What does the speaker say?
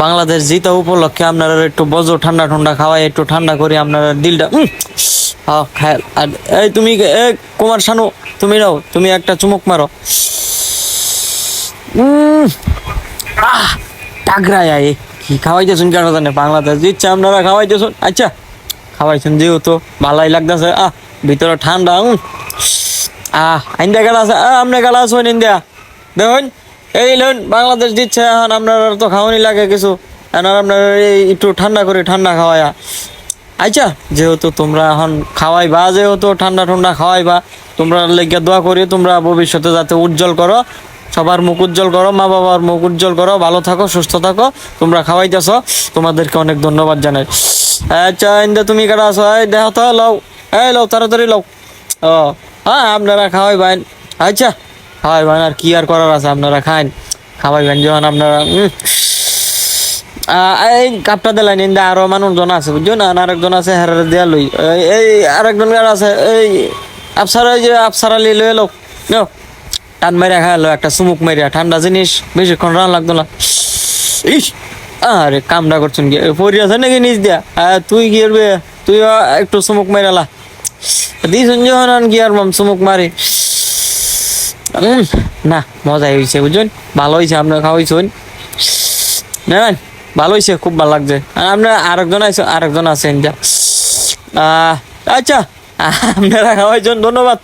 বাংলাদেশ জিতা উপলক্ষে আপনারা একটু বজো ঠান্ডা ঠান্ডা খাওয়াই, একটু ঠান্ডা করে আপনারা দিলটা খায়। আর এই তুমি কুমার শানু, তুমি নাও, তুমি একটা চুমুক মারো। টাকরায় কি খাওয়াইতেছুন কেন জানে, বাংলাদেশ দিচ্ছে আপনারা খাওয়াইতেছুন। আচ্ছা খাওয়াইছেন যেহেতু ভালাই লাগতেছে। ভিতরে ঠান্ডা। আইন্দা গেলা আছে, আপনি গেলা আছেন ইন্ডিয়া দেখুন। এই লোন বাংলাদেশ দিচ্ছে, এখন আপনার তো খাওয়ানি লাগে কিছু, এখন আপনার এই একটু ঠান্ডা করে ঠান্ডা খাওয়ায়া। আচ্ছা যেহেতু তোমরা এখন খাওয়াইবা, যেহেতু ঠান্ডা ঠান্ডা খাওয়াইবা, তোমরা লেগে দোয়া করি তোমরা ভবিষ্যতে যাতে উজ্জ্বল করো, সবার মুখ উজ্জ্বল করো, মা বাবার মুখ উজ্জ্বল করো, ভালো থাকো, সুস্থ থাকো। তোমরা খাওয়াইতেছ, তোমাদেরকে অনেক ধন্যবাদ জানাই। আচ্ছা ইন্দা তুমি কারা আছো, এই দেখো তো, লও, এই লও তাড়াতাড়ি লও। আপনারা খাওয়াইবেন। আচ্ছা খাওয়াইবেন, আর কি আর করার আছে, আপনারা খান, খাওয়াইবেন যখন আপনারা। এই কাপটা দিলেন ইন্দা, আরো মানুষজন আছে বুঝছো না, আরেকজন আছে হেরারে দেয়া লই, এই আরেকজন আছে এই আফসার, ওই যে আফসার আলী লই এলো, টান মারিয়া খাইলো একটা চুমুক মারিয়া, ঠান্ডা জিনিস বেশিক্ষণ রান লাগতো না। ইস আরে কামটা করছেন কি, পরি আছে নাকি নিজ দিয়া, তুই কি করবে, তুই একটু চুমুক মারিয়ালা দিয়েছেন যখন, কি আর চুমুক মারি। না মজাই হয়েছে বুঝছেন, ভালো হয়েছে আপনার খাওয়াইছেন, না ভালো হয়েছে, খুব ভালো লাগছে। আপনার আরেকজন আছেন যা। আচ্ছা আপনারা খাওয়াইছেন, ধন্যবাদ।